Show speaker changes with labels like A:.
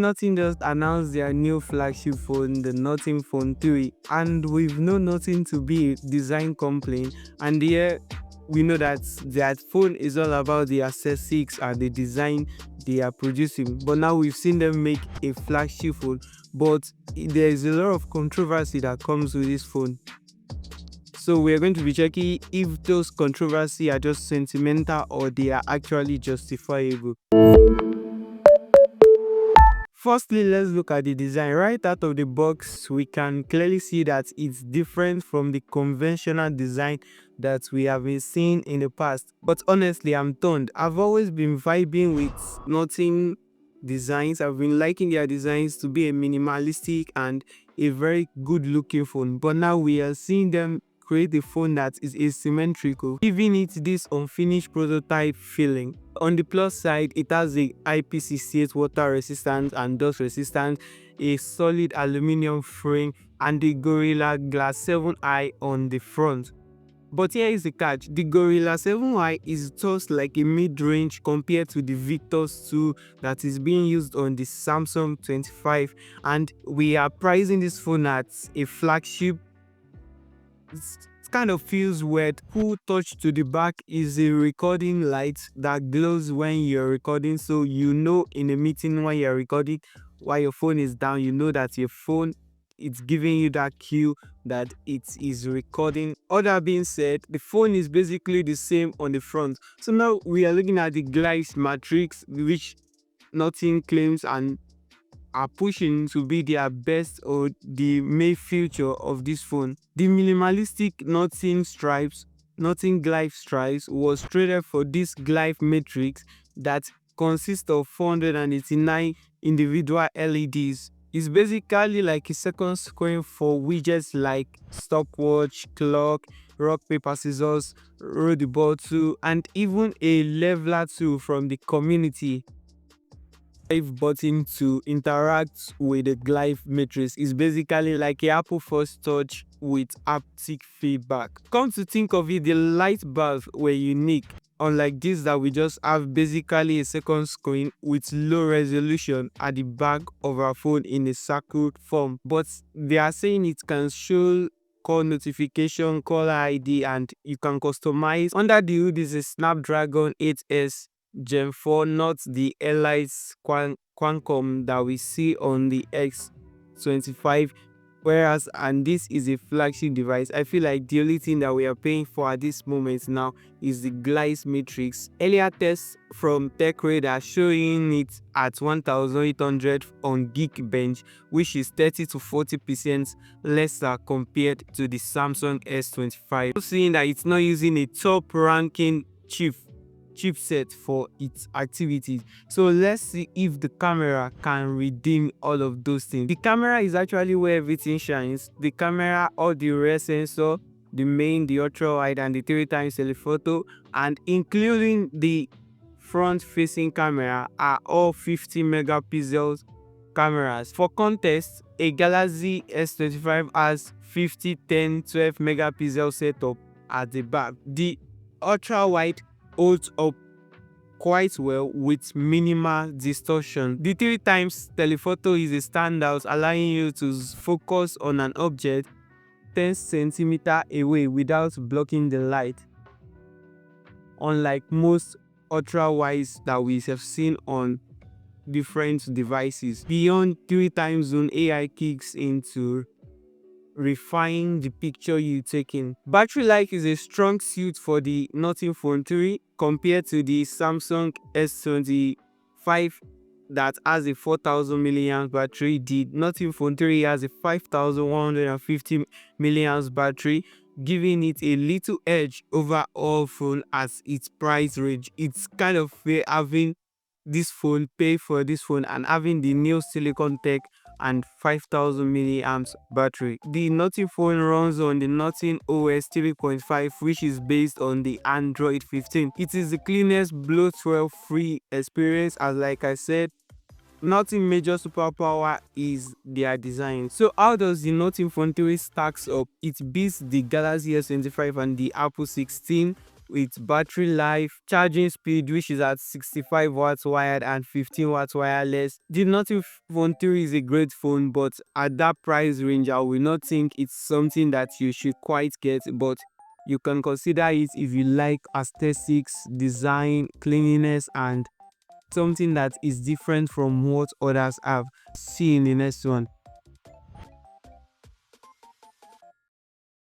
A: Nothing just announced their new flagship phone, the Nothing Phone 3, and we've known Nothing to be a design complaint, and here we know that that phone is all about the aesthetics and the design they are producing. But now we've seen them make a flagship phone, but there is a lot of controversy that comes with this phone. So we're going to be checking if those controversies are just sentimental or they are actually justifiable. Firstly, let's look at the design. Right out of the box, we can clearly see that it's different from the conventional design that we have been seeing in the past. But honestly, I'm torn. I've always been vibing with Nothing designs. I've been liking their designs to be a minimalistic and a very good looking phone. But now we are seeing them create a phone that is asymmetrical, giving it this unfinished prototype feeling. On the plus side, it has a IP68 water resistant and dust resistant, a solid aluminum frame, and the Gorilla Glass 7i on the front. But here is the catch: the Gorilla 7i is just like a mid-range compared to the Victus 2 that is being used on the Samsung 25, and we are pricing this phone at a flagship. It kind of feels weird. Cool touch to the back is a recording light that glows when you're recording, so you know in a meeting when you're recording while your phone is down, you know that your phone, it's giving you that cue that it is recording. All that being said, the phone is basically the same on the front. So now we are looking at the Glyph matrix, which Nothing claims and are pushing to be their best or the main feature of this phone. The minimalistic Nothing Glyph stripes was traded for this Glyph matrix that consists of 489 individual LEDs. It's basically like a second screen for widgets like stopwatch, clock, rock, paper, scissors, roll the bottle, and even a leveler tool from the community. Button to interact with the Glyph matrix is basically like a Apple First Touch with haptic feedback. Come to think of it, the light bars were unique, unlike this that we just have basically a second screen with low resolution at the back of our phone in a circled form. But they are saying it can show call notification, caller ID, and you can customize. Under the hood is a Snapdragon 8S Gen 4, not the Elite Qualcomm that we see on the X25. Whereas, and this is a flagship device, I feel like the only thing that we are paying for at this moment now is the Glyph matrix. Earlier tests from TechRate are showing it at 1800 on Geekbench, which is 30 to 40% lesser compared to the Samsung S25. Seeing that it's not using a top ranking chipset for its activities. So let's see if the camera can redeem all of those things. The camera is actually where everything shines. The camera, all the rear sensor, the main, the ultra wide, and the 3x telephoto, and including the front facing camera, are all 50 megapixels cameras. For context, a Galaxy S25 has 50, 10, 12 megapixel setup at the back. The ultra wide holds up quite well with minimal distortion. The 3x telephoto is a standout, allowing you to focus on an object 10 cm away without blocking the light, unlike most ultra wides that we have seen on different devices. Beyond 3x zoom, AI kicks into refine the picture you're taking. Battery life is a strong suit for the Nothing Phone 3 compared to the Samsung S25 that has a 4000 milliamp battery. The Nothing Phone 3 has a 5150 milliamp battery, giving it a little edge over all phone at its price range. It's kind of fair having this phone, pay for this phone, and having the new silicon tech and 5000 milliamps battery. The Nothing Phone runs on the Nothing OS 3.5, which is based on the Android 15. It is the cleanest bloatware free experience, as like I said, Nothing major superpower is their design. So how does the Nothing Phone 3 stacks up? It beats the Galaxy S25 and the Apple 16 its battery life, charging speed, which is at 65 watts wired and 15 watts wireless. The Nothing Phone 3 is a great phone, but at that price range, I will not think it's something that you should quite get, but you can consider it if you like aesthetics, design, cleanliness, and something that is different from what others have. See you in the next one.